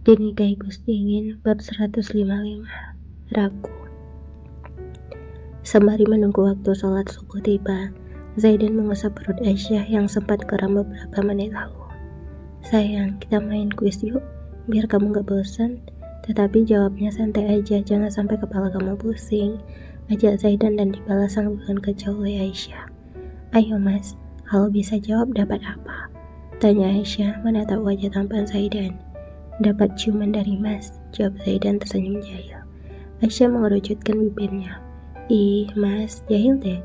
Dinikahi Gus Dingin bab 155. Ragu. Sembari menunggu waktu sholat subuh tiba, Zaidan mengusap perut Aisyah yang sempat kram beberapa menit lalu. Sayang, kita main kuis yuk, biar kamu gak bosan. Tetapi jawabnya santai aja, jangan sampai kepala kamu pusing, ajak Zaidan dan dibalas sanggupan kecil oleh Aisyah. Ayo mas, kalau bisa jawab dapat apa? Tanya Aisyah menatap wajah tampan Zaidan. Dapat ciuman dari mas, jawab Zaidan tersenyum jahil. Aisyah mengerucutkan bibirnya. Ih mas, jahil deh,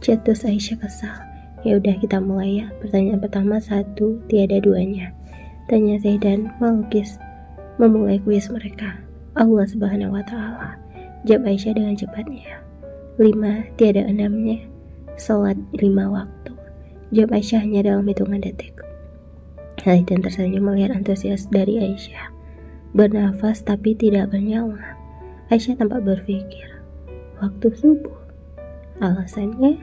cetus Aisyah kesal. Ya udah kita mulai ya, pertanyaan pertama satu, tiada duanya. Tanya Zaidan memulai kuis mereka. Allah subhanahu wa ta'ala, jawab Aisyah dengan cepatnya. 5, tiada enamnya. Sholat 5 waktu, jawab Aisyah hanya dalam hitungan detik. Zaidan tersenyum melihat antusias dari Aisyah. Bernafas tapi tidak bernyawa. Aisyah tampak berpikir. Waktu subuh. Alasannya?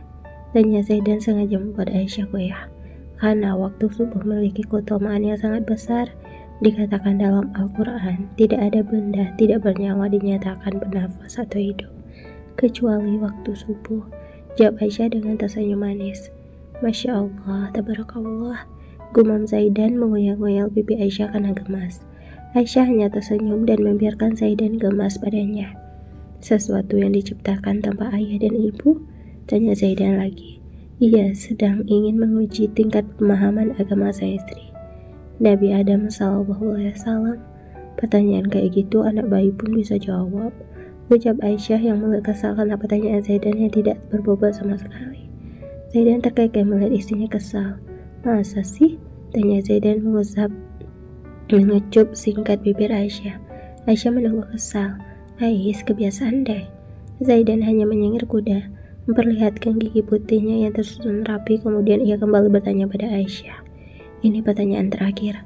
Tanya Zaidan sengaja membuat Aisyah goyah. Karena waktu subuh memiliki keutamaan yang sangat besar. Dikatakan dalam Al-Quran, tidak ada benda tidak bernyawa dinyatakan bernafas atau hidup, kecuali waktu subuh, jawab Aisyah dengan tersenyum manis. Masya Allah, tabarakallah, gumam Zaidan mengoyang-ngoyang pipi Aisyah karena gemas. Aisyah hanya tersenyum dan membiarkan Zaidan gemas padanya. Sesuatu yang diciptakan tanpa ayah dan ibu? Tanya Zaidan lagi. Ia sedang ingin menguji tingkat pemahaman agama sang istri. Nabi Adam SAW. Pertanyaan kayak gitu anak bayi pun bisa jawab, ucap Aisyah yang mulai kesal karena pertanyaan Zaidan yang tidak berbobot sama sekali. Zaidan terkekeh melihat istrinya kesal. Masa sih? Tanya Zaidan mengecup singkat bibir Aisyah. Aisyah menunggu kesal. Ais, kebiasaan deh. Zaidan hanya menyengir kuda, memperlihatkan gigi putihnya yang tersusun rapi, kemudian ia kembali bertanya pada Aisyah. Ini pertanyaan terakhir.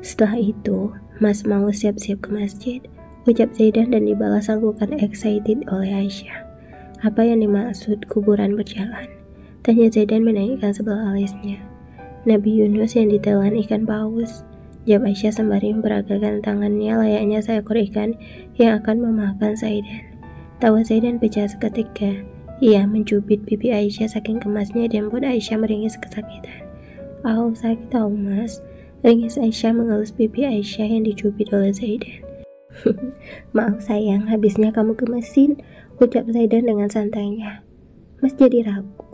Setelah itu, mas mau siap-siap ke masjid, ucap Zaidan dan dibalas sanggupan excited oleh Aisyah. Apa yang dimaksud kuburan berjalan? Tanya Zaidan menaikkan sebelah alisnya. Nabi Yunus yang ditelan ikan paus, jawab Aisyah sembari memperagakan tangannya layaknya seekor ikan yang akan memakan Zaidan. Tawa Zaidan pecah seketika. Ia mencubit pipi Aisyah saking kemasnya dan membuat Aisyah meringis kesakitan. Au, sakit tau mas. Ringis Aisyah mengelus pipi Aisyah yang dicubit oleh Zaidan. Maaf sayang, habisnya kamu gemesin, ucap Zaidan dengan santainya. Mas jadi ragu.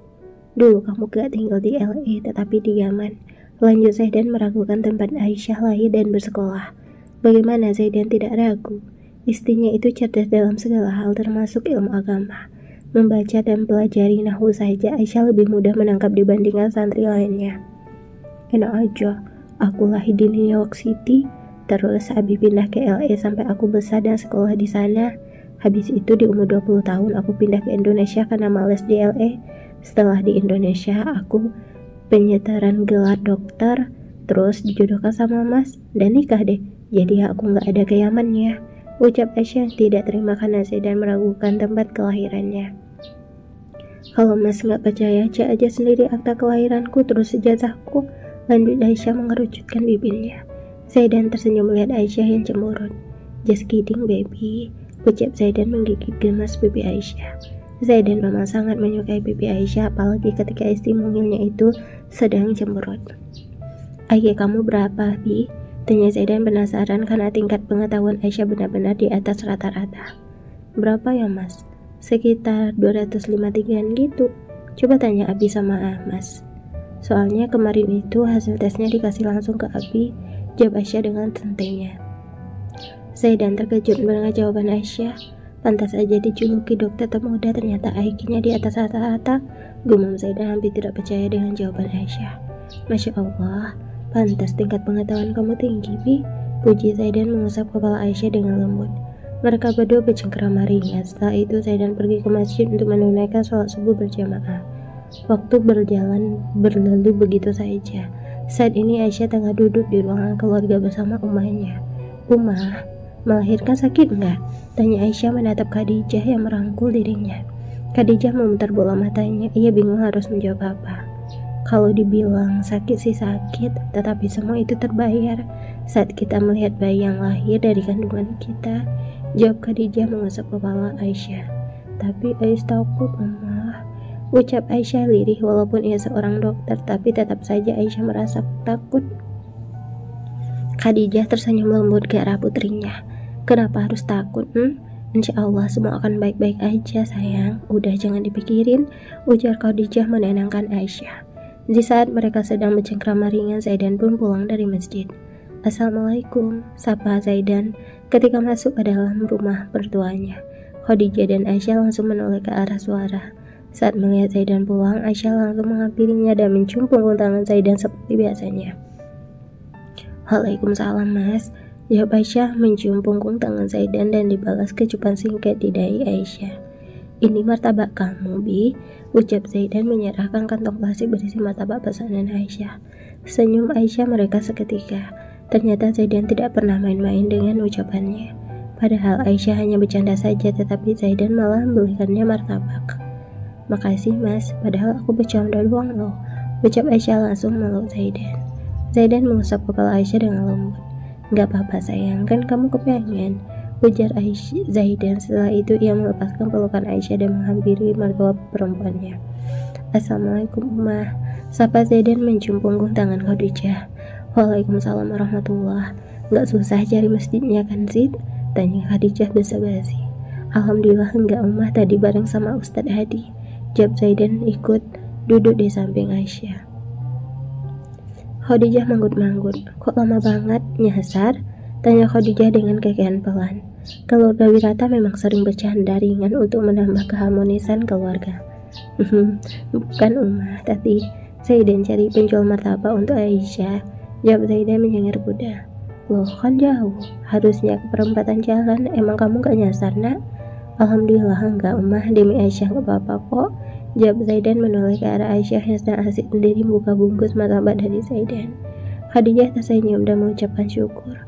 Dulu kamu gak tinggal di LA tetapi di Yaman. Lanjut Zaidan meragukan tempat Aisyah lahir dan bersekolah. Bagaimana Zaidan tidak ragu? Istrinya itu cerdas dalam segala hal termasuk ilmu agama. Membaca dan pelajari nahwu saja Aisyah lebih mudah menangkap dibandingkan santri lainnya. Enak aja, aku lahir di New York City, terus Abi pindah ke LA sampai aku besar dan sekolah di sana. Habis itu di umur 20 tahun aku pindah ke Indonesia karena males di LA. Setelah di Indonesia aku penyetaran gelar dokter, terus dijodohkan sama mas dan nikah deh. Jadi aku gak ada ke Yamannya, ucap Aisyah tidak terima karena Zaidan meragukan tempat kelahirannya. Kalau mas gak percaya, cek aja sendiri akta kelahiranku terus ijazahku, lanjut Aisyah mengerucutkan bibirnya. Zaidan tersenyum melihat Aisyah yang cemberut. Just kidding baby, ucap Zaidan menggigit gemas pipi Aisyah. Zaidan memang sangat menyukai pipi Aisyah, apalagi ketika istri mungilnya itu sedang cemberut. Ayah kamu berapa, Bi? Tanya Zaidan penasaran karena tingkat pengetahuan Aisyah benar-benar di atas rata-rata. Berapa ya mas? Sekitar 253 gitu. Coba tanya Abi sama Mas. Soalnya kemarin itu hasil tesnya dikasih langsung ke Abi, jawab Aisyah dengan santainya. Zaidan terkejut mendengar jawaban Aisyah. Pantas aja dijuluki dokter termuda, ternyata IQ-nya di atas rata-rata. Gumam Zaidan hampir tidak percaya dengan jawaban Aisyah. Masya Allah, pantas tingkat pengetahuan kamu tinggi, Bi, puji Zaidan mengusap kepala Aisyah dengan lembut. Mereka berdua bercengkerama ringan. Setelah itu Zaidan pergi ke masjid untuk menunaikan sholat subuh berjamaah. Waktu berlalu begitu saja. Saat ini Aisyah tengah duduk di ruangan keluarga bersama umahnya. Umah, melahirkan sakit enggak? Tanya Aisyah menatap Khadijah yang merangkul dirinya. Khadijah memutar bola matanya, ia bingung harus menjawab apa. Kalau dibilang sakit sih sakit, tetapi semua itu terbayar. saat kita melihat bayi yang lahir dari kandungan kita? Jawab Khadijah mengusap kepala Aisyah. Tapi Ais takut, Ummah, ucap Aisyah lirih. Walaupun ia seorang dokter, tapi tetap saja Aisyah merasa takut. Khadijah tersenyum lembut ke arah putrinya. Kenapa harus takut? Insya Allah semua akan baik-baik aja sayang. Udah jangan dipikirin, ujar Khadijah menenangkan Aisyah. Di saat mereka sedang bercengkrama ringan, Zaidan pun pulang dari masjid. Assalamualaikum, sapa Zaidan ketika masuk ke dalam rumah mertuanya. Khadijah dan Aisyah langsung menoleh ke arah suara. Saat melihat Zaidan pulang, Aisyah langsung menghampirinya dan mencium punggung tangan Zaidan seperti biasanya. Waalaikumsalam Mas, jawab Aisyah mencium punggung tangan Zaidan dan dibalas kecupan singkat di dahi Aisyah. Ini martabak kamu, Bi, ucap Zaidan menyerahkan kantong plastik berisi martabak pesanan Aisyah. Senyum Aisyah mereka seketika. Ternyata Zaidan tidak pernah main-main dengan ucapannya. Padahal Aisyah hanya bercanda saja, tetapi Zaidan malah membelikannya martabak. Makasih Mas, padahal aku bercanda doang loh, ucap Aisyah langsung meluk Zaidan. Zaidan mengusap kepala Aisyah dengan lembut. Gak apa-apa sayang, kan kamu kepengen, ujar Zaidan. Setelah itu ia melepaskan pelukan Aisyah dan menghampiri mertua perempuannya. Assalamualaikum Ummah, sapa Zaidan mencium punggung tangan Khadijah. Waalaikumsalam warahmatullah. Gak susah cari masjidnya kan Zid? Tanya Khadijah basa-basi. Alhamdulillah enggak Ummah, tadi bareng sama Ustadz Hadi, jawab Zaidan ikut duduk di samping Aisyah. Khadijah manggut-manggut. Kok lama banget nyasar? Tanya Khadijah dengan kekehan pelan. Keluarga Wirata memang sering bercanda ringan untuk menambah keharmonisan keluarga. Bukan Ummah, tadi Zaidan cari penjual martabak untuk Aisyah, jawab Zaidan menyengir kuda. Loh kan jauh, harusnya ke perempatan jalan. Emang kamu gak nyasar nak? Alhamdulillah enggak Ummah, demi Aisyah gak apa-apa kok, jawab Zaidan menoleh ke arah Aisyah yang sedang asik sendiri buka bungkus martabak dari Zaidan. Khadijah tersenyum dan mengucapkan syukur.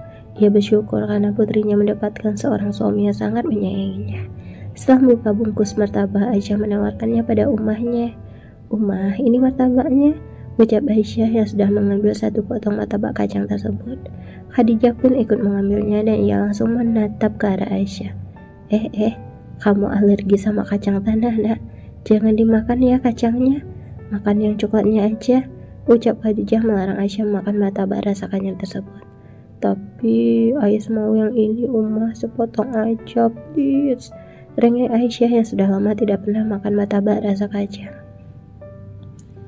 Ia bersyukur karena putrinya mendapatkan seorang suami yang sangat menyayanginya. Setelah membuka bungkus martabak, Aisyah menawarkannya pada Ummahnya. Ummah, ini martabaknya, ucap Aisyah yang sudah mengambil satu potong martabak kacang tersebut. Khadijah pun ikut mengambilnya dan ia langsung menatap ke arah Aisyah. Kamu alergi sama kacang tanah nak? Jangan dimakan ya kacangnya, makan yang coklatnya aja, ucap Khadijah melarang Aisyah makan martabak rasa kacang tersebut. Tapi Ais mau yang ini Ummah, sepotong aja please, rengek Aisyah yang sudah lama tidak pernah makan martabak rasa kacang.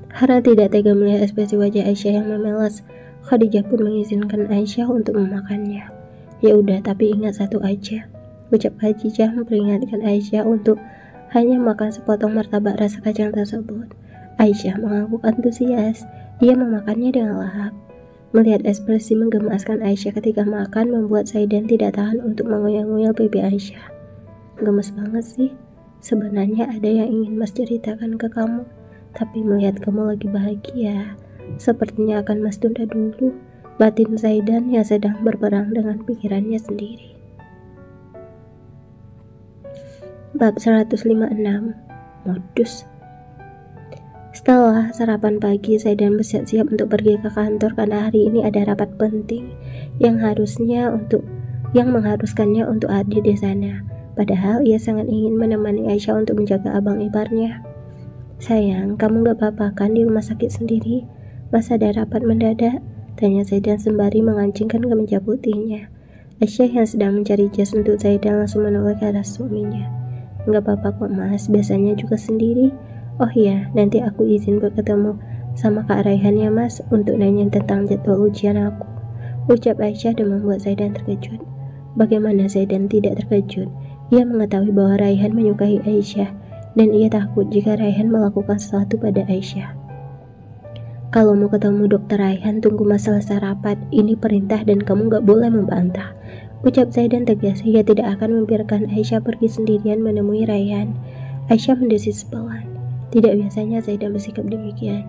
Karena tidak tega melihat ekspresi wajah Aisyah yang memelas, Khadijah pun mengizinkan Aisyah untuk memakannya. Ya udah, tapi ingat satu aja, ucap Khadijah memperingatkan Aisyah untuk hanya makan sepotong martabak rasa kacang tersebut. Aisyah mengangguk antusias. Ia memakannya dengan lahap. Melihat ekspresi menggemaskan Aisyah ketika makan membuat Zaidan tidak tahan untuk mengoyang-ngoyang pipi Aisyah. Gemes banget sih. Sebenarnya ada yang ingin Mas ceritakan ke kamu, tapi melihat kamu lagi bahagia, sepertinya akan Mas tunda dulu, batin Zaidan yang sedang berperang dengan pikirannya sendiri. Bab 156, Modus. Setelah sarapan pagi, Zaidan bersiap-siap untuk pergi ke kantor karena hari ini ada rapat penting yang mengharuskannya untuk hadir di sana. Padahal ia sangat ingin menemani Aisyah untuk menjaga abang iparnya. Sayang, kamu gak apa-apa kan di rumah sakit sendiri? Masa ada rapat mendadak? Tanya Zaidan sembari mengancingkan kemeja putihnya. Aisyah yang sedang mencari jas untuk Zaidan langsung menoleh ke arah suaminya. Gak apa-apa kok Mas, biasanya juga sendiri. Oh iya, nanti aku izin bertemu sama Kak Raihan ya Mas, untuk nanya tentang jadwal ujian aku, ucap Aisyah dan membuat Zaidan terkejut. Bagaimana Zaidan tidak terkejut? Ia mengetahui bahwa Raihan menyukai Aisyah, dan ia takut jika Raihan melakukan sesuatu pada Aisyah. Kalau mau ketemu dokter Raihan, tunggu masalah rapat, ini perintah dan kamu gak boleh membantah, ucap Zaidan tegas. Ia tidak akan membiarkan Aisyah pergi sendirian menemui Raihan. Aisyah mendesis pelan. Tidak biasanya Zaidan bersikap demikian.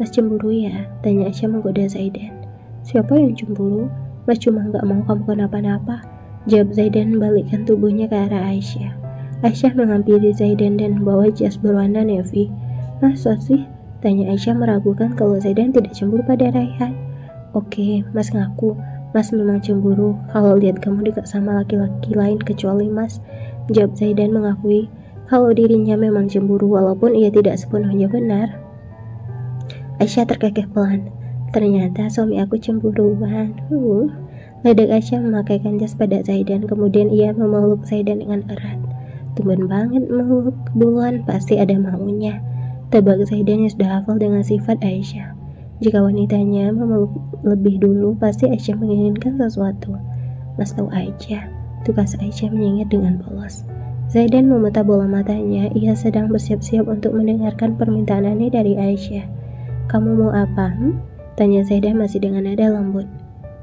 Mas cemburu ya? Tanya Aisyah menggoda Zaidan. Siapa yang cemburu? Mas cuma gak mau kamu kenapa-napa, jawab Zaidan membalikkan tubuhnya ke arah Aisyah. Aisyah menghampiri Zaidan dan membawa jas berwarna navy. Masa sih? Tanya Aisyah meragukan kalau Zaidan tidak cemburu pada Raihan. Oke, Mas ngaku, Mas memang cemburu kalau lihat kamu dekat sama laki-laki lain kecuali Mas, jawab Zaidan mengakui kalau dirinya memang cemburu walaupun ia tidak sepenuhnya benar. Aisyah terkekeh pelan. Ternyata suami aku cemburuan. Ledak Aisyah memakaikan jas pada Zaidan, kemudian ia memeluk Zaidan dengan erat. Tumben banget meluk duluan, pasti ada maunya. Tebak Zaidan yang sudah hafal dengan sifat Aisyah. Jika wanitanya memeluk lebih dulu, pasti Aisyah menginginkan sesuatu. Mas tahu aja, tugas Aisyah menyengir dengan polos. Zaidan memutar bola matanya, ia sedang bersiap-siap untuk mendengarkan permintaan aneh dari Aisyah. Kamu mau apa? Tanya Zaidan masih dengan nada lembut.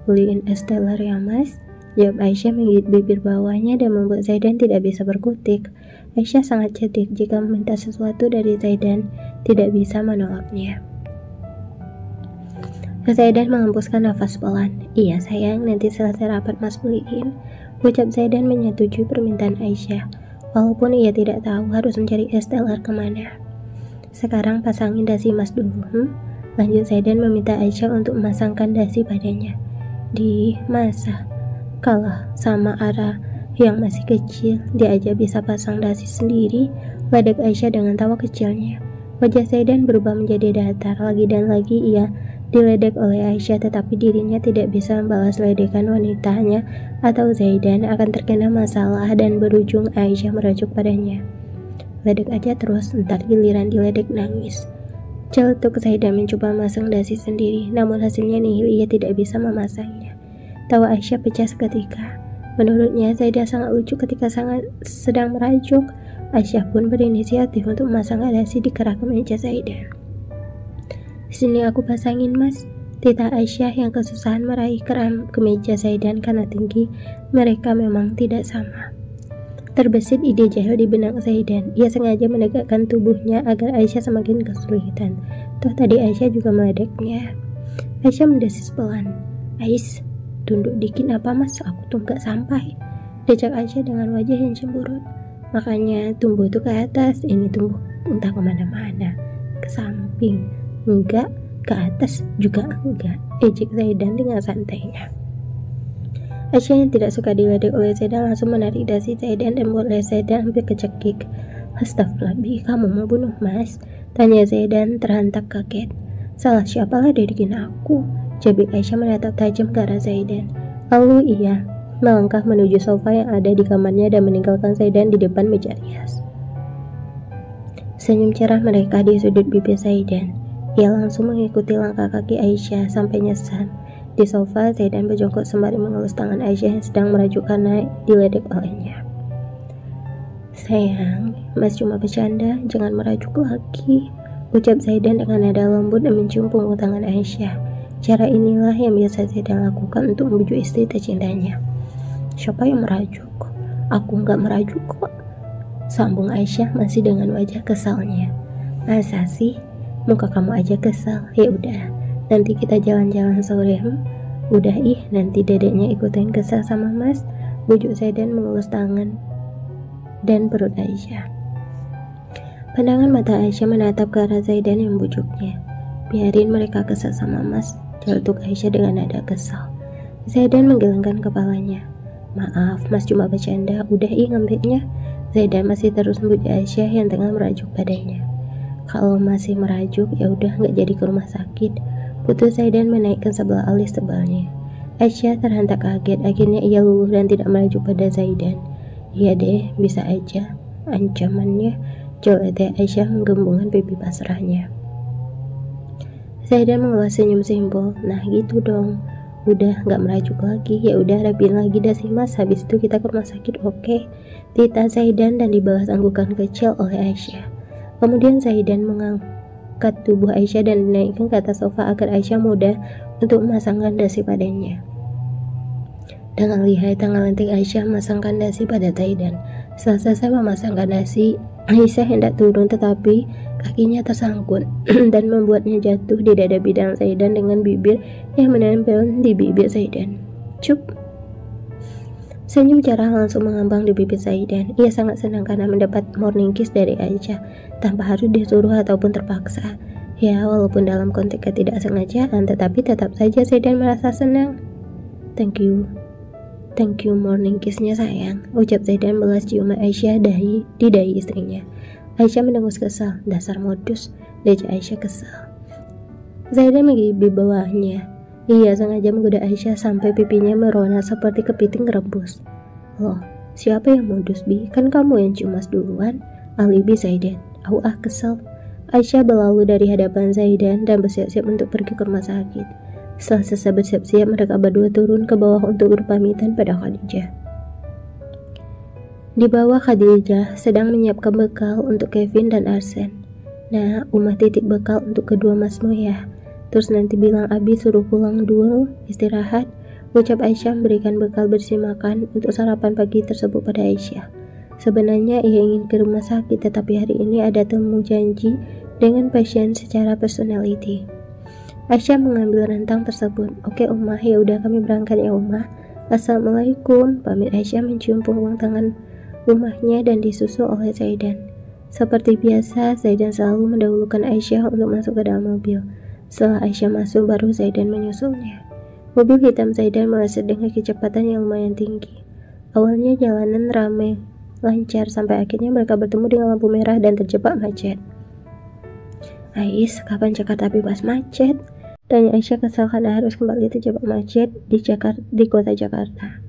Beliin es teler ya Mas, jawab Aisyah menggigit bibir bawahnya dan membuat Zaidan tidak bisa berkutik. Aisyah sangat cerdik, jika meminta sesuatu dari Zaidan, tidak bisa menolaknya. Zaidan menghembuskan nafas pelan. Iya sayang, nanti selesai rapat Mas beliin, ucap Zaidan menyetujui permintaan Aisyah, walaupun ia tidak tahu harus mencari es teler kemana. Sekarang pasangin dasi Mas dulu, Lanjut Zaidan meminta Aisyah untuk memasangkan dasi padanya. Di masa kalah sama Ara yang masih kecil, dia aja bisa pasang dasi sendiri, ledak Aisyah dengan tawa kecilnya. Wajah Zaidan berubah menjadi datar, lagi dan lagi ia diledek oleh Aisyah, tetapi dirinya tidak bisa membalas ledekan wanitanya atau Zaidan akan terkena masalah dan berujung Aisyah merajuk padanya. Ledek aja terus, entar giliran diledek nangis. Celetuk Zaidan mencoba memasang dasi sendiri, namun hasilnya nihil, ia tidak bisa memasangnya. Tawa Aisyah pecah seketika. Menurutnya Zaidan sangat lucu ketika sedang merajuk. Aisyah pun berinisiatif untuk memasang dasi di kerak kemeja Zaidan. Sini aku pasangin Mas, titah Aisyah yang kesusahan meraih keram kemeja Zaidan karena tinggi mereka memang tidak sama. Terbesit ide jahil di benak Zaidan. Ia sengaja menegakkan tubuhnya agar Aisyah semakin kesulitan. Toh tadi Aisyah juga meledeknya. Aisyah mendesis pelan. Ais, tunduk dikit apa Mas, aku tuh gak sampai, dejak Aisyah dengan wajah yang cemburut. Makanya tumbuh tuh ke atas, ini tumbuh entah kemana-mana, ke samping enggak, ke atas juga enggak, ejek Zaidan dengan santainya. Aisyah yang tidak suka diledek oleh Zaidan langsung menarik dasi Zaidan dan membuat Zaidan hampir kecekik. Astagfirullah, kamu mau bunuh Mas? Tanya Zaidan terhantak kaget. Salah siapalah dedekin aku? Jabik Aisyah menatap tajam ke arah Zaidan. Lalu ia melangkah menuju sofa yang ada di kamarnya dan meninggalkan Zaidan di depan meja rias. Senyum cerah mereka di sudut bibir Zaidan. Ia langsung mengikuti langkah kaki Aisyah sampai nyesal. Di sofa, Zaidan berjongkok sembari mengelus tangan Aisyah yang sedang merajuk karena diledek olehnya. Sayang, Mas cuma bercanda, jangan merajuk lagi, ucap Zaidan dengan nada lembut dan mencium punggung tangan Aisyah. Cara inilah yang biasa Zaidan lakukan untuk membujuk istri tercintanya. Siapa yang merajuk? Aku nggak merajuk kok, sambung Aisyah masih dengan wajah kesalnya. Masa sih? Muka kamu aja kesal. Ya udah, nanti kita jalan-jalan sore. Udah nanti dedeknya ikutin kesal sama Mas, bujuk Zaidan mengelus tangan dan perut Aisyah. Pandangan mata Aisyah menatap ke arah Zaidan yang membujuknya. Biarin mereka kesal sama Mas, celetuk Aisyah dengan nada kesal. Zaidan menggelengkan kepalanya. Maaf, Mas cuma bercanda. Udah ngambeknya. Zaidan masih terus membujuk Aisyah yang tengah merajuk padanya. Kalau masih merajuk, ya udah nggak jadi ke rumah sakit, putus Zaidan menaikkan sebelah alis tebalnya. Aisyah terhantak kaget, akhirnya ia luluh dan tidak merajuk pada Zaidan. Iya deh, bisa aja, ancamannya, jawab Aisyah menggembungkan pipi pasrahnya. Zaidan mengeluarkan senyum simpul. Nah gitu dong, udah nggak merajuk lagi, ya udah rapiin lagi dasi Mas, habis itu kita ke rumah sakit, oke? Titah Zaidan dan dibalas anggukan kecil oleh Aisyah. Kemudian Zaidan mengangkat tubuh Aisyah dan dinaikkan ke atas sofa agar Aisyah mudah untuk memasangkan dasi padanya. Dengan lihai tangan lentik Aisyah memasangkan dasi pada Zaidan. Setelah selesai memasangkan dasi, Aisyah hendak turun tetapi kakinya tersangkut dan membuatnya jatuh di dada bidang Zaidan dengan bibir yang menempel di bibir Zaidan. Cup. Senyum cerah langsung mengambang di bibir Zaidan. Ia sangat senang karena mendapat morning kiss dari Aisyah tanpa harus disuruh ataupun terpaksa. Ya, walaupun dalam konteks ketidaksengajaan, tetapi tetap saja Zaidan merasa senang. Thank you morning kiss-nya sayang, ucap Zaidan belas ciuman Aisyah di dahi istrinya. Aisyah mendengus kesal. Dasar modus, deja Aisyah kesal. Zaidan menggigit bawahnya. Ia sengaja menggoda Aisyah sampai pipinya merona seperti kepiting rebus. Loh, siapa yang modus, Bi? Kan kamu yang cium mas duluan. Alibi Zaidan. Kesel. Aisyah berlalu dari hadapan Zaidan dan bersiap-siap untuk pergi ke rumah sakit. Setelah selesai bersiap-siap, mereka berdua turun ke bawah untuk berpamitan pada Khadijah. Di bawah, Khadijah sedang menyiapkan bekal untuk Kevin dan Arsen. Nah, Umah titip bekal untuk kedua masmu ya. Terus nanti bilang Abi suruh pulang dulu, istirahat. Ucap Aisyah memberikan bekal bersih makan untuk sarapan pagi tersebut pada Aisyah. Sebenarnya ia ingin ke rumah sakit, tetapi hari ini ada temu janji dengan pasien secara personality. Aisyah mengambil rentang tersebut. Oke Umah, ya udah kami berangkat ya Umah. Assalamualaikum. Pamit Aisyah mencium punggung tangan Umahnya dan disusul oleh Zaidan. Seperti biasa, Zaidan selalu mendahulukan Aisyah untuk masuk ke dalam mobil. Setelah Aisyah masuk, baru Zaidan menyusulnya. Mobil hitam Zaidan melesat dengan kecepatan yang lumayan tinggi. Awalnya jalanan ramai lancar sampai akhirnya mereka bertemu dengan lampu merah dan terjebak macet. Ais, kapan Jakarta bebas macet? Tanya Aisyah kesal karena harus kembali terjebak macet di kota Jakarta.